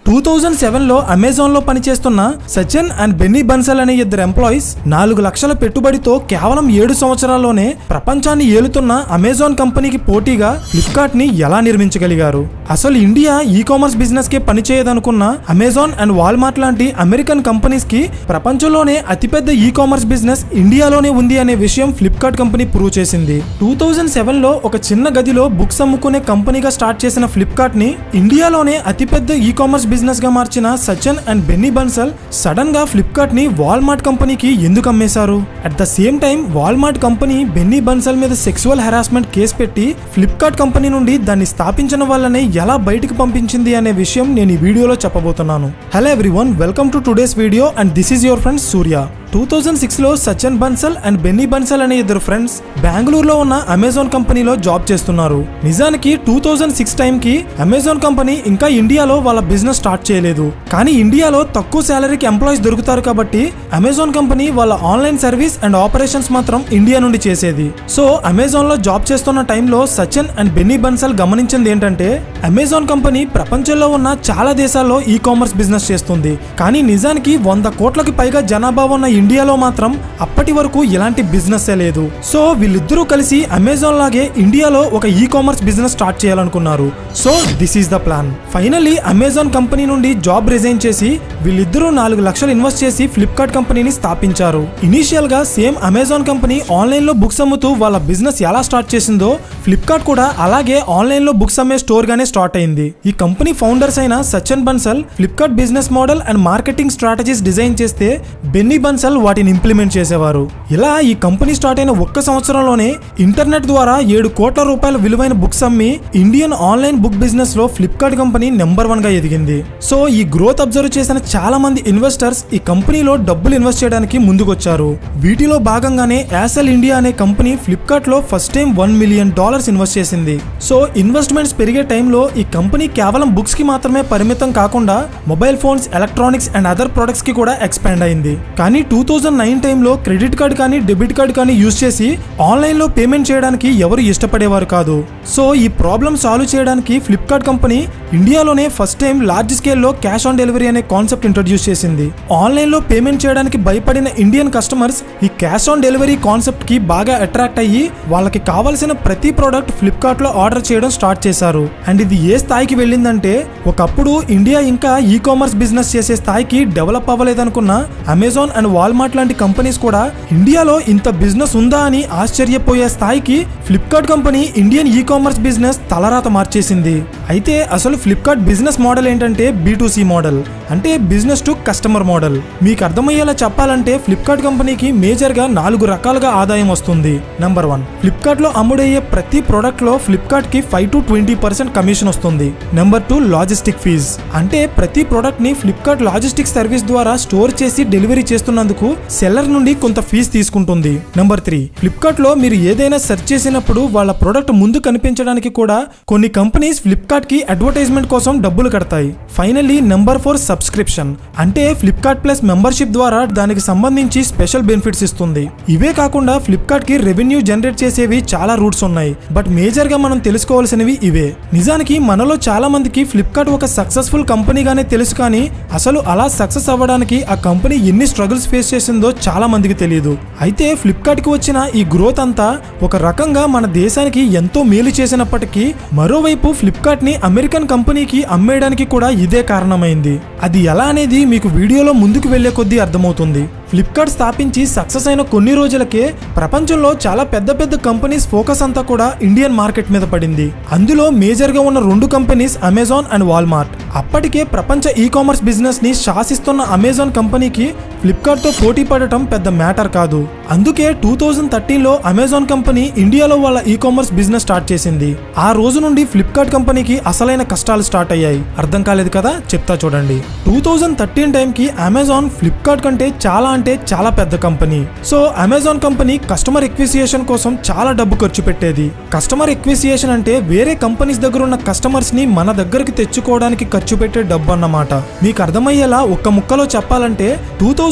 2007లో అమెజాన్లో పనిచేస్తున్న సచిన్ అండ్ బెన్నీ బన్సల్ అనే ఇద్దరు ఎంప్లాయీస్ 4 లక్షల పెట్టుబడితో కేవలం 7 సంవత్సరాల్లోనే ప్రపంచాన్ని ఏలుతున్న అమెజాన్ కంపెనీకి పోటీగా ఫ్లిప్కార్ట్ ని ఎలా నిర్మించగలిగారు? అసలు ఇండియా ఈ కామర్స్ బిజినెస్ కే పనిచేయదనుకున్న అమెజాన్ అండ్ వాల్మార్ట్ లాంటి అమెరికన్ కంపెనీస్ కి ప్రపంచంలోనే అతిపెద్ద ఈ కామర్స్ బిజినెస్ ఇండియాలోనే ఉంది అనే విషయం ఫ్లిప్కార్ట్ కంపెనీ ప్రూవ్ చేసింది. 2007లో ఒక చిన్న గదిలో బుక్స్ అమ్ముకునే కంపెనీగా స్టార్ట్ చేసిన ఫ్లిప్కార్ట్ ని ఇండియాలోనే అతిపెద్ద ఈ కామర్స్ బిజినెస్ గా మార్చిన సచిన్ అండ్ బెన్నీ బన్సల్ సడన్ గా ఫ్లిప్కార్ట్ ని వాల్మార్ట్ కంపెనీకి ఎందుకు అమ్మేశారు? At the same time Walmart company Binny Bansal మీద సెక్సువల్ హెరాస్మెంట్ కేసు పెట్టి ఫ్లిప్కార్ట్ కంపెనీ నుండి దాన్ని స్థాపించిన వాళ్ళని ఎలా బయటికి పంపించింది అనే విషయం నేను ఈ వీడియోలో చెప్పబోతున్నాను. Hello everyone, welcome to today's video and this is your friend Surya. 2006లో సచిన్ బన్సల్ అండ్ బెన్నీ బన్సల్ అనే ఇద్దరు ఫ్రెండ్స్ బెంగళూరులో ఉన్న అమెజాన్ కంపెనీలో జాబ్ చేస్తున్నారు. నిజానికి 2006 టైంకి అమెజాన్ కంపెనీ ఇంకా ఇండియాలో వాళ్ళ బిజినెస్ స్టార్ట్ చేయలేదు. కానీ ఇండియాలో తక్కువ శాలరీకి ఎంప్లాయీస్ దొరుకుతారు కాబట్టి అమెజాన్ కంపెనీ వాళ్ళ ఆన్లైన్ సర్వీస్ అండ్ ఆపరేషన్స్ మాత్రం ఇండియా నుండి చేసేది. సో అమెజాన్ లో జాబ్ చేస్తున్న టైంలో సచిన్ అండ్ బెన్నీ బన్సల్ గమనించింది ఏంటంటే అమెజాన్ కంపెనీ ప్రపంచంలో ఉన్న చాలా దేశాల్లో ఈ కామర్స్ బిజినెస్ చేస్తుంది. కానీ నిజానికి 100 కోట్లకి పైగా జనాభా ఉన్న ఇండియాలో మాత్రం అప్పటి వరకు ఇలాంటి బిజినెస్ లేదు. సో వీళ్ళిద్దరూ కలిసి అమెజాన్ లాగే ఇండియాలో ఒక ఈ కామర్స్ బిజినెస్ స్టార్ట్ చేయాలనుకున్నారు. So this is the plan. Finally Amazon company నుండి జాబ్ రిజైన్ చేసి వీళ్ళిద్దరూ 4 లక్షలు ఇన్వెస్ట్ చేసి ఫ్లిప్కార్ట్ కంపెనీని స్థాపించారు. ఇనీషియల్ గా సేమ్ అమెజాన్ కంపెనీ ఆన్లైన్ లో బుక్స్ అమ్ముతూ వాళ్ళ బిజినెస్ ఎలా స్టార్ట్ చేసిందో ఫ్లిప్కార్ట్ కూడా అలాగే ఆన్లైన్ లో బుక్స్ అమ్మే స్టోర్ గానే స్టార్ట్ అయింది. ఈ కంపెనీ ఫౌండర్స్ అయిన Sachin Bansal Flipkart business model and marketing strategies design చేస్తే బెన్నీ బన్సల్ వాటిని ఇంప్లిమెంట్ చేసేవారు. ఇలా ఈ కంపెనీ స్టార్ట్ అయిన ఒక్క సంవత్సరంలోనే ఇంటర్నెట్ ద్వారా 7 కోట్ల రూపాయల విలువైన బుక్స్ అమ్మి ఇండియన్ ఆన్లైన్ బుక్ బిజినెస్ లో ఫ్లిప్కార్ట్ కంపెనీ నెంబర్ 1 గా ఎదిగింది. సో ఈ గ్రోత్ అబ్జర్వ్ చేసిన చాలా మంది ఇన్వెస్టర్స్ ఈ కంపెనీలో డబ్బులు ఇన్వెస్ట్ చేయడానికి ముందుకొచ్చారు. వీటిలో భాగంగానే యాసెల్ ఇండియా అనే కంపెనీ ఫ్లిప్కార్ట్ లో ఫస్ట్ టైం $1 మిలియన్ ఇన్వెస్ట్ చేసింది. సో ఇన్వెస్ట్మెంట్స్ పెరిగే టైంలో ఈ కంపెనీ కేవలం బుక్స్ కి మాత్రమే పరిమితం కాకుండా mobile phones, electronics and other products కి కూడా ఎక్స్పాండ్ అయింది. కానీ 2009 టైంలో క్రెడిట్ కార్డ్ కానీ డెబిట్ కార్డ్ కానీ యూజ్ చేసి ఆన్లైన్ లో పేమెంట్ చేయడానికి ఎవరు ఇష్టపడేవారు కాదు. సో ఈ ప్రాబ్లమ్ సాల్వ్ చేయడానికి ఫ్లిప్కార్ట్ కంపెనీ ఇండియాలోనే ఫస్ట్ టైం లార్జ్ స్కేల్లో క్యాష్ ఆన్ డెలివరీ అనే కాన్సెప్ట్ ఇంట్రొడ్యూస్ చేసింది. ఆన్లైన్ లో పేమెంట్ చేయడానికి భయపడిన ఇండియన్ కస్టమర్స్ ఈ క్యాష్ ఆన్ డెలివరీ కాన్సెప్ట్ కి బాగా అట్రాక్ట్ అయ్యి వాళ్ళకి కావాల్సిన ప్రతి ప్రోడక్ట్ ఫ్లిప్కార్ట్ లో ఆర్డర్ చేయడం స్టార్ట్ చేశారు. అండ్ ఇది ఏ స్థాయికి వెళ్ళిందంటే ఒకప్పుడు ఇండియా ఇంకా ఈ కామర్స్ బిజినెస్ చేసే స్థాయికి డెవలప్ అవ్వలేదనుకున్న అమెజాన్ అండ్ వాల్మార్ట్ లాంటి కంపెనీస్ కూడా ఇండియాలో ఇంత బిజినెస్ ఉందా అని ఆశ్చర్యపోయే స్థాయికి ఫ్లిప్కార్ట్ కంపెనీ ఇండియన్ ఈ కామర్స్ బిజినెస్ తలరాత మార్చేసింది. అయితే అసలు ఫ్లిప్కార్ట్ బిజినెస్ మోడల్ ఏంటంటే B2C మోడల్, అంటే బిజినెస్ టు కస్టమర్ మోడల్. మీకు అర్థమయ్యేలా చెప్పాలంటే ఫ్లిప్కార్ట్ కంపెనీకి మేజర్ గా 4 రకాలుగా ఆదాయం వస్తుంది. నెంబర్ 1, ఫ్లిప్కార్ట్ లో అమ్ముడయ్యే ప్రతి ప్రోడక్ట్ లో ఫ్లిప్కార్ట్ కి 5 to 20% కమిషన్ వస్తుంది. నెంబర్ 2, లాజిస్టిక్ ఫీజ్, అంటే ప్రతి ప్రోడక్ట్ ని ఫ్లిప్కార్ట్ లాజిస్టిక్ సర్వీస్ ద్వారా స్టోర్ చేసి డెలివరీ చేస్తున్నందుకు సెల్లర్ నుండి కొంత ఫీజు తీసుకుంటుంది. నెంబర్ 3, ఫ్లిప్కార్ట్ లో మీరు ఏదైనా సెర్చ్ చేసినప్పుడు వాళ్ళ ప్రోడక్ట్ ముందు కనిపించడానికి కూడా కొన్ని కంపెనీస్ ఫ్లిప్కార్ట్ కి అడ్వర్టైజ్మెంట్ కోసం డబ్బులు కడతాయి. ఫైనల్లీ నెంబర్ 4, సబ్స్క్రిప్షన్, అంటే ఫ్లిప్కార్ట్ ప్లస్ మెంబర్షిప్ ద్వారా దానికి సంబంధించి స్పెషల్ బెనిఫిట్స్ ఇస్తుంది. ఇవే కాకుండా ఫ్లిప్కార్ట్ కి రెవెన్యూ జనరేట్ చేసేవి చాలా రూట్స్ ఉన్నాయి. బట్ మేజర్ గా మనం తెలుసుకోవాల్సినవి ఇవే. నిజానికి మనలో చాలా మందికి ఫ్లిప్కార్ట్ ఒక సక్సెస్ఫుల్ కంపెనీగానే తెలుసు, కానీ అసలు అలా సక్సెస్ అవ్వడానికి ఆ కంపెనీ ఎన్ని స్ట్రగుల్స్ ఫేస్ చేసిందో చాలా మందికి తెలియదు. అయితే ఫ్లిప్కార్ట్ కి వచ్చిన ఈ గ్రోత్ అంతా ఒక రకంగా మన దేశానికి ఎంతో మేలు చేసినప్పటికీ మరోవైపు ఫ్లిప్కార్ట్ ని అమెరికన్ కంపెనీకి అమ్మేయడానికి కూడా ఇదే కారణమైంది. అది ఎలా అనేది మీకు వీడియోలో ముందుకు వెళ్లే కొద్దీ అర్థమవుతుంది. ఫ్లిప్కార్ట్ స్థాపించి సక్సెస్ అయిన కొన్ని రోజులకే ప్రపంచంలో చాలా పెద్ద పెద్ద కంపెనీస్ ఫోకస్ అంతా కూడా ఇండియన్ మార్కెట్ మీద పడింది. అందులో మేజర్ గా ఉన్న 2 కంపెనీస్ అమెజాన్ అండ్ వాల్మార్ట్. అప్పటికే ప్రపంచ ఈ కామర్స్ బిజినెస్ ని శాసిస్తున్న అమెజాన్ కంపెనీకి ఫ్లిప్కార్ట్ తో పోటీ పడటం పెద్ద మ్యాటర్ కాదు. అందుకే 2013లో అమెజాన్ కంపెనీ ఇండియాలో వాళ్ళ ఈ కామర్స్ బిజినెస్ స్టార్ట్ చేసింది. ఆ రోజు నుండి ఫ్లిప్కార్ట్ కంపెనీకి అసలైన కష్టాలు స్టార్ట్ అయ్యాయి. అర్థం కాలేదు కదా, చెప్తా చూడండి. 2013 టైంకి అమెజాన్ ఫ్లిప్కార్ట్ కంటే చాలా పెద్ద company. So Amazon company customer acquisition కోసం చాలా డబ్బు ఖర్చు పెట్టేది. కస్టమర్ ఎక్విజిషన్ అంటే వేరే కంపెనీస్ దగ్గర ఉన్న కస్టమర్స్ ని మన దగ్గరికి తెచ్చుకోవడానికి ఖర్చు పెట్టే డబ్బు అన్నమాట. మీకు అర్థమయ్యేలా ఒక్క ముక్కలో చెప్పాలంటే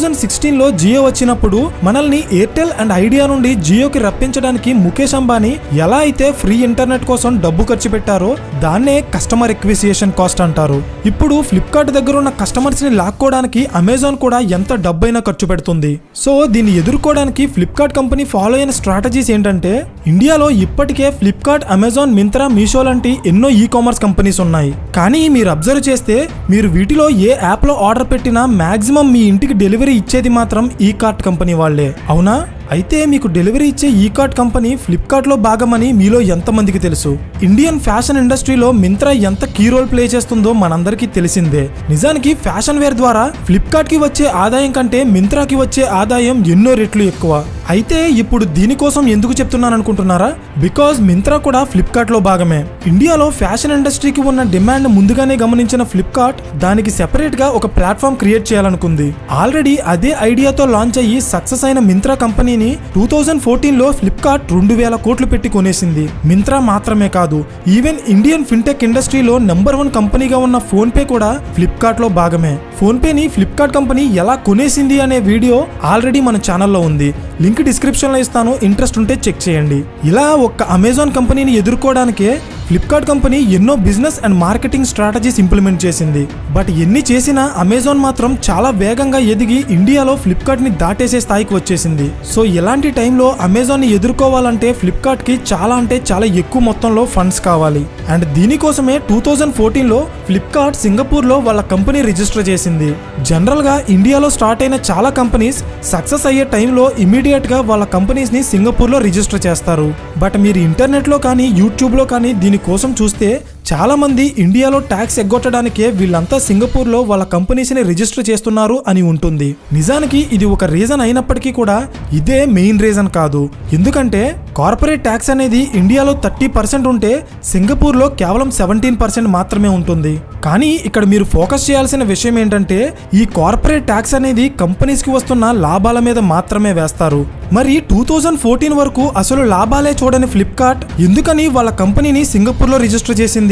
2016లో జియో వచ్చినప్పుడు మనల్ని ఎయిర్టెల్ అండ్ ఐడియా నుండి జియోకి రప్పించడానికి ముఖేష్ అంబానీ ఎలా అయితే ఫ్రీ ఇంటర్నెట్ కోసం డబ్బు ఖర్చు పెట్టారో దాన్నే కస్టమర్ ఎక్విజిషన్ కాస్ట్ అంటారు. ఇప్పుడు ఫ్లిప్కార్ట్ దగ్గర ఉన్న కస్టమర్స్ ని లాక్కోవడానికి అమెజాన్ కూడా ఎంత డబ్బైనా ఖర్చు పెడుతుంది. సో దీన్ని ఎదుర్కోవడానికి ఫ్లిప్కార్ట్ కంపెనీ ఫాలో అయిన స్ట్రాటజీస్ ఏంటంటే, ఇండియాలో ఇప్పటికే ఫ్లిప్కార్ట్, అమెజాన్, మింత్రా, మీషో లాంటి ఎన్నో ఈ కామర్స్ కంపెనీస్ ఉన్నాయి. కానీ మీరు అబ్జర్వ్ చేస్తే మీరు వీటిలో ఏ యాప్ లో ఆర్డర్ పెట్టినా మాక్సిమం మీ ఇంటికి డెలివరీ ఇచ్చేది మాత్రం ఈ కార్ట్ కంపెనీ వాళ్లే. అవునా? అయితే మీకు డెలివరీ ఇచ్చే ఈ కార్ట్ కంపెనీ ఫ్లిప్కార్ట్ లో భాగమని మీలో ఎంతమందికి తెలుసు? ఇండియన్ ఫ్యాషన్ ఇండస్ట్రీలో మింత్రా ఎంత కీ రోల్ ప్లే చేస్తుందో మనందరికీ తెలిసిందే. నిజానికి ఫ్యాషన్ వేర్ ద్వారా ఫ్లిప్కార్ట్ కి వచ్చే ఆదాయం కంటే మింత్రాకి వచ్చే ఆదాయం ఎన్నో రెట్లు ఎక్కువ. అయితే ఇప్పుడు దీనికోసం ఎందుకు చెప్తున్నాను అనుకుంటున్నారా? బికాజ్ మింత్రా కూడా ఫ్లిప్కార్ట్ లో భాగమే. ఇండియాలో ఫ్యాషన్ ఇండస్ట్రీకి ఉన్న డిమాండ్ ముందుగానే గమనించిన ఫ్లిప్కార్ట్ దానికి సెపరేట్ గా ఒక ప్లాట్ఫామ్ క్రియేట్ చేయాలనుకుంది. ఆల్రెడీ అదే ఐడియాతో లాంచ్ అయ్యి సక్సెస్ అయిన మింత్రా కంపెనీని 2014లో ఫ్లిప్కార్ట్ 2000 కోట్లు పెట్టి కొనేసింది. మింత్రా మాత్రమే కాదు, ఈవెన్ ఇండియన్ ఫిన్టెక్ ఇండస్ట్రీలో నెంబర్ 1 కంపెనీగా ఉన్న ఫోన్ పే కూడా ఫ్లిప్కార్ట్ లో భాగమే. ఫోన్ పేని ఫ్లిప్కార్ట్ కంపెనీ ఎలా కొనేసింది అనే వీడియో ఆల్రెడీ మన ఛానల్లో ఉంది. లింక్ డిస్క్రిప్షన్ లో ఇస్తాను, ఇంట్రెస్ట్ ఉంటే చెక్ చేయండి. ఇలా ఒక్క అమెజాన్ కంపెనీని ఎదుర్కోవడానికే ఫ్లిప్కార్ట్ కంపెనీ ఎన్నో business and marketing strategies implement చేసింది. బట్ ఎన్ని చేసినా అమెజాన్ మాత్రం చాలా వేగంగా ఎదిగి ఇండియాలో ఫ్లిప్కార్ట్ ని దాటేసే స్థాయికి వచ్చేసింది. సో ఇలాంటి టైంలో అమెజాన్ ని ఎదుర్కోవాలంటే ఫ్లిప్కార్ట్ కి చాలా అంటే చాలా ఎక్కువ మొత్తంలో ఫండ్స్ కావాలి. అండ్ దీనికోసమే 2014లో ఫ్లిప్కార్ట్ సింగపూర్ లో వాళ్ళ కంపెనీ రిజిస్టర్ చేసింది. జనరల్ గా ఇండియాలో స్టార్ట్ అయిన చాలా కంపెనీస్ సక్సెస్ అయ్యే టైంలో ఇమీడియట్ గా వాళ్ళ కంపెనీస్ ని సింగపూర్ లో రిజిస్టర్ చేస్తారు. బట్ మీరు ఇంటర్నెట్ లో కానీ యూట్యూబ్ లో కానీ దీనికోసం చూస్తే చాలా మంది ఇండియాలో ట్యాక్స్ ఎగ్గొట్టడానికే వీళ్ళంతా సింగపూర్ లో వాళ్ళ కంపెనీస్ ని రిజిస్టర్ చేస్తున్నారు అని ఉంటుంది. నిజానికి ఇది ఒక రీజన్ అయినప్పటికీ కూడా ఇదే మెయిన్ రీజన్ కాదు. ఎందుకంటే కార్పొరేట్ ట్యాక్స్ అనేది ఇండియాలో 30% ఉంటే సింగపూర్ లో కేవలం 17% మాత్రమే ఉంటుంది. కానీ ఇక్కడ మీరు ఫోకస్ చేయాల్సిన విషయం ఏంటంటే, ఈ కార్పొరేట్ ట్యాక్స్ అనేది కంపెనీస్ కి వస్తున్న లాభాల మీద మాత్రమే వేస్తారు. మరి 2014 వరకు అసలు లాభాలే చూడని ఫ్లిప్కార్ట్ ఎందుకని వాళ్ళ కంపెనీని సింగపూర్ లో రిజిస్టర్ చేసింది?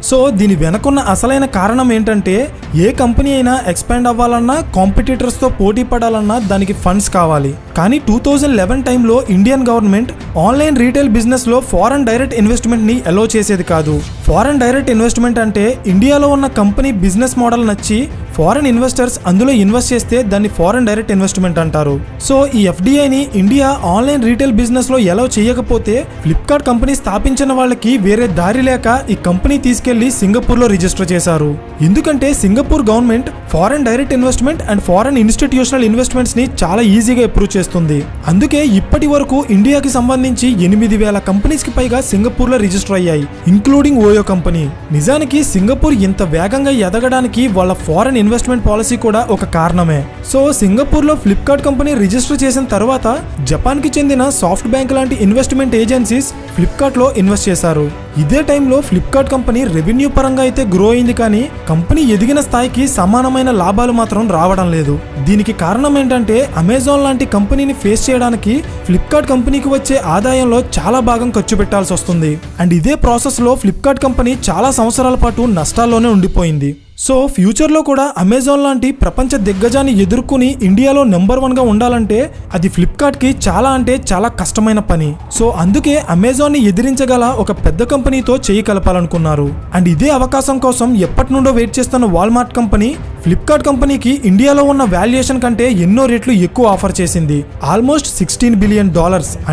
సో దీని వెనకున్న అసలైన కారణం ఏంటంటే, ఏ కంపెనీ అయినా ఎక్స్పాండ్ అవ్వాలన్నా, కాంపిటీటర్స్ తో పోటీ పడాలన్నా దానికి ఫండ్స్ కావాలి. కానీ 2011 టైంలో Indian government online retail business లో ఫారెన్ డైరెక్ట్ ఇన్వెస్ట్మెంట్ ని అలో చేసేది కాదు. ఫారెన్ డైరెక్ట్ ఇన్వెస్ట్మెంట్ అంటే ఇండియాలో ఉన్న కంపెనీ బిజినెస్ మోడల్ నచ్చి ఫారెన్ ఇన్వెస్టర్స్ అందులో ఇన్వెస్ట్ చేస్తే దాన్ని ఫారెన్ డైరెక్ట్ ఇన్వెస్ట్మెంట్ అంటారు. సో ఈ ఎఫ్డిఐని ఇండియా ఆన్లైన్ రీటైల్ బిజినెస్ లో అలో చేయకపోతే ఫ్లిప్కార్ట్ కంపెనీ స్థాపించిన వాళ్ళకి వేరే దారి లేక ఈ కంపెనీ తీసుకెళ్లి సింగపూర్ లో రిజిస్టర్ చేశారు. ఎందుకంటే Singapore government foreign direct investment and foreign institutional investments ని చాలా ఈజీగా అప్రూవ్ చేస్తుంది. అందుకే ఇప్పటి వరకు ఇండియాకి సంబంధించి 8000 కంపెనీస్ కి పైగా సింగపూర్ లో రిజిస్టర్ అయ్యాయి, ఇంక్లూడింగ్ ఓయో కంపెనీ. నిజానికి సింగపూర్ ఇంత వేగంగా ఎదగడానికి వాళ్ళ ఫారెన్ ఇన్వెస్ట్మెంట్ పాలసీ కూడా ఒక కారణమే. సో సింగపూర్ లో ఫ్లిప్కార్ట్ కంపెనీ రిజిస్టర్ చేసిన తర్వాత జపాన్ కి చెందిన సాఫ్ట్ బ్యాంక్ లాంటి ఇన్వెస్ట్మెంట్ ఏజెన్సీస్ ఫ్లిప్కార్ట్ లో ఇన్వెస్ట్ చేశారు. ఇదే టైంలో ఫ్లిప్కార్ట్ కంపెనీ రెవెన్యూ పరంగా అయితే గ్రో అయింది, కానీ కంపెనీ ఎదిగిన స్థాయికి సమానమైన లాభాలు మాత్రం రావడం లేదు. దీనికి కారణం ఏంటంటే, అమెజాన్ లాంటి కంపెనీని ఫేస్ చేయడానికి ఫ్లిప్కార్ట్ కంపెనీకి వచ్చే ఆదాయంలో చాలా భాగం ఖర్చు పెట్టాల్సి వస్తుంది. అండ్ ఇదే ప్రాసెస్ లో ఫ్లిప్కార్ట్ కంపెనీ చాలా సంవత్సరాల పాటు నష్టాల్లోనే ఉండిపోయింది. సో ఫ్యూచర్లో కూడా అమెజాన్ లాంటి ప్రపంచ దిగ్గజాన్ని ఎదుర్కొని ఇండియాలో నెంబర్ 1గా ఉండాలంటే అది ఫ్లిప్కార్ట్కి చాలా అంటే చాలా కష్టమైన పని. సో అందుకే అమెజాన్ని ఎదిరించగల ఒక పెద్ద కంపెనీతో చేయి కలపాలనుకున్నారు. అండ్ ఇదే అవకాశం కోసం ఎప్పటి నుండో వెయిట్ చేస్తున్న వాల్మార్ట్ కంపెనీ ఫ్లిప్కార్ట్ కంపెనీకి ఇండియాలో ఉన్న వాల్యుయేషన్ కంటే ఎన్నో రెట్లు ఎక్కువ ఆఫర్ చేసింది. ఆల్మోస్ట్ $16 బిలియన్,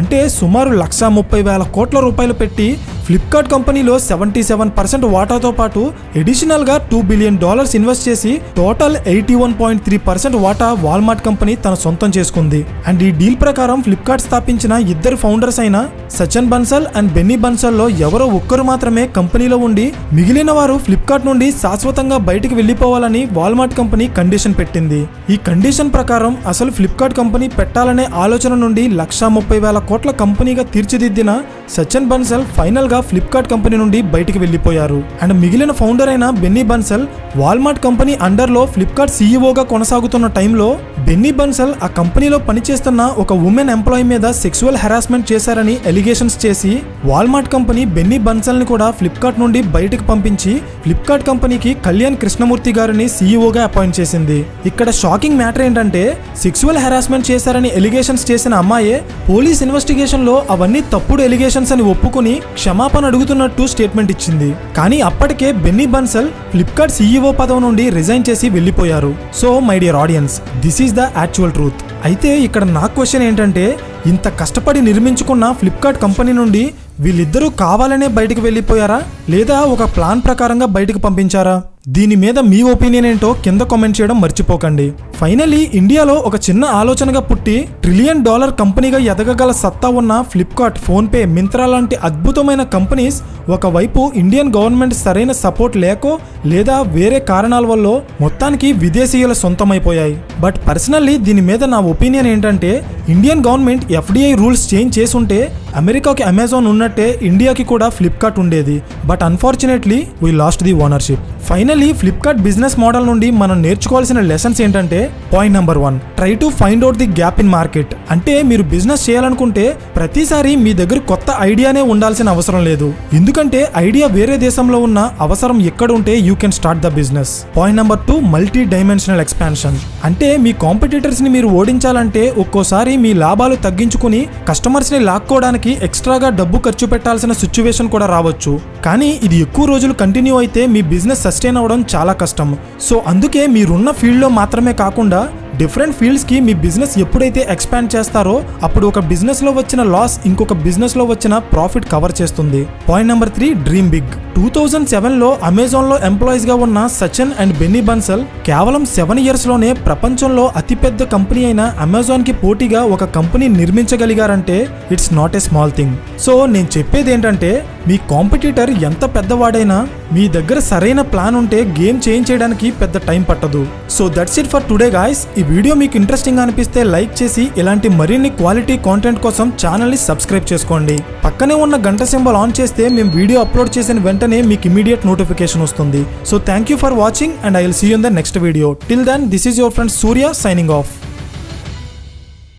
అంటే సుమారు 130,000 కోట్ల రూపాయలు పెట్టి ఫ్లిప్కార్ట్ కంపెనీలో 77% వాటాతో పాటు అడిషనల్ గా $2 బిలియన్ ఇన్వెస్ట్ చేసి టోటల్ 81.3% వాటా వాల్మార్ట్ కంపెనీ తన సొంతం చేసుకుంది. అండ్ ఈ డీల్ ప్రకారం ఫ్లిప్కార్ట్ స్థాపించిన ఇద్దరు ఫౌండర్స్ అయిన సచిన్ బన్సల్ అండ్ బెన్నీ బన్సల్ లో ఎవరో ఒక్కరు మాత్రమే కంపెనీలో ఉండి మిగిలిన వారు ఫ్లిప్కార్ట్ నుండి శాశ్వతంగా బయటికి వెళ్లిపోవాలని వాల్మార్ట్ కంపెనీ కండిషన్ పెట్టింది. ఈ కండిషన్ ప్రకారం అసలు ఫ్లిప్కార్ట్ కంపెనీ పెట్టాలనే ఆలోచన నుండి 130,000 కోట్ల కంపెనీగా తీర్చిదిద్దిన సచిన్ బన్సల్ ఫైనల్ గా ఫ్లిప్కార్ట్ కంపెనీ నుండి బయటికి వెళ్లిపోయారు. అండ్ మిగిలిన ఫౌండర్ అయిన Binny Bansal Walmart company under లో ఫ్లిప్కార్ట్ సీఈఓగా కొనసాగుతున్న టైంలో బెన్నీ బన్సల్ ఆ కంపెనీలో పనిచేస్తున్న ఒక ఉమెన్ ఎంప్లాయీ మీద సెక్సువల్ హెరాస్మెంట్ చేశారని ఎలిగేషన్స్ చేసి వాల్మార్ట్ కంపెనీ బెన్నీ బన్సల్ ని కూడా ఫ్లిప్కార్ట్ నుండి బయటకు పంపించి ఫ్లిప్కార్ట్ కంపెనీకి కళ్యాణ్ కృష్ణమూర్తి గారిని సీఈఓగా అపాయింట్ చేసింది. ఇక్కడ షాకింగ్ మ్యాటర్ ఏంటంటే సెక్సువల్ హెరాస్మెంట్ చేశారని ఎలిగేషన్స్ చేసిన అమ్మాయే పోలీస్ ఇన్వెస్టిగేషన్ లో అవన్నీ తప్పుడు ఎలిగేషన్స్ అని ఒప్పుకుని క్షమాపణ అడుగుతున్నట్టు స్టేట్మెంట్ ఇచ్చింది. కానీ అప్పటికే బెన్నీ బన్సల్ ఫ్లిప్కార్ట్ సీఈఓ పదవి నుండి రిజైన్ చేసి వెళ్లిపోయారు. So my dear audience, this is the actual truth. అయితే ఇక్కడ నా క్వశ్చన్ ఏంటంటే, ఇంత కష్టపడి నిర్మించుకున్న ఫ్లిప్కార్ట్ కంపెనీ నుండి వీళ్ళిద్దరూ కావాలనే బయటకు వెళ్ళిపోయారా, లేదా ఒక ప్లాన్ ప్రకారంగా బయటకు పంపించారా? దీని మీద మీ ఒపీనియన్ ఏంటో కింద కామెంట్ చేయడం మర్చిపోకండి. ఫైనలీ ఇండియాలో ఒక చిన్న ఆలోచనగా పుట్టి $1 ట్రిలియన్ కంపెనీగా ఎదగగల సత్తా ఉన్న ఫ్లిప్కార్ట్, ఫోన్పే, మింత్రా లాంటి అద్భుతమైన కంపెనీస్ ఒకవైపు ఇండియన్ గవర్నమెంట్ సరైన సపోర్ట్ లేకో లేదా వేరే కారణాల వల్ల మొత్తానికి విదేశీయుల సొంతమైపోయాయి. బట్ పర్సనల్లీ దీని మీద నా ఒపీనియన్ ఏంటంటే, Indian government FDI rules change చేసుంటే అమెరికాకి అమెజాన్ ఉన్నట్టే ఇండియాకి కూడా ఫ్లిప్కార్ట్ ఉండేది. But unfortunately we last the ownership. Finally Flipkart business model నుండి మనం నేర్చుకోవాల్సిన లెసన్స్ ఏంటంటే, point number 1, try to find out the gap in market. అంటే మీరు బిజినెస్ చేయాలనుకుంటే ప్రతిసారి మీ దగ్గర కొత్త ఐడియానే ఉండాల్సిన అవసరం లేదు. ఎందుకంటే ఐడియా వేరే దేశంలో ఉన్న అవసరం ఎక్కడ ఉంటే you can start the business. Point number 2, multi dimensional expansion. అంటే మీ కాంపిటీటర్స్ ని మీరు ఓడించాలంటే ఒక్కోసారి మీ లాభాలు తగ్గించుకుని కస్టమర్స్ ని లాక్కోవడానికి ఎక్స్ట్రాగా డబ్బు ఖర్చు పెట్టాల్సిన సిచ్యువేషన్ కూడా రావచ్చు. కానీ ఇది ఎక్కువ రోజులు కంటిన్యూ అయితే మీ బిజినెస్ సస్టైన్ అవ్వడం చాలా కష్టం. సో అందుకే మీరున్న ఫీల్డ్లో మాత్రమే కాకుండా డిఫరెంట్ ఫీల్డ్స్కి మీ బిజినెస్ ఎప్పుడైతే ఎక్స్పాండ్ చేస్తారో అప్పుడు ఒక బిజినెస్లో వచ్చిన లాస్ ఇంకొక బిజినెస్లో వచ్చిన ప్రాఫిట్ కవర్ చేస్తుంది. Point number 3, dream big. 2007లో అమెజాన్లో ఎంప్లాయీస్గా ఉన్న సచిన్ అండ్ బెన్నీ బన్సల్ కేవలం 7 ఇయర్స్లోనే ప్రపంచంలో అతిపెద్ద కంపెనీ అయిన అమెజాన్కి పోటీగా ఒక కంపెనీ నిర్మించగలిగారంటే it's not a small thing. So నేను చెప్పేది ఏంటంటే, మీ కాంపిటీటర్ ఎంత పెద్దవాడైనా మీ దగ్గర సరైన ప్లాన్ ఉంటే గేమ్ చేంజ్ చేయడానికి పెద్ద టైం పట్టదు. So that's it for today guys. ఈ వీడియో మీకు ఇంట్రెస్టింగ్ అనిపిస్తే లైక్ చేసి ఇలాంటి మరిన్ని క్వాలిటీ కాంటెంట్ కోసం ఛానల్ని సబ్స్క్రైబ్ చేసుకోండి. పక్కనే ఉన్న గంట సింబల్ ఆన్ చేస్తే మేము వీడియో అప్లోడ్ చేసిన వెంటనే మీకు ఇమీడియట్ నోటిఫికేషన్ వస్తుంది. So thank you for watching and I will see you in the next video. Till then, this is your friend Surya signing of.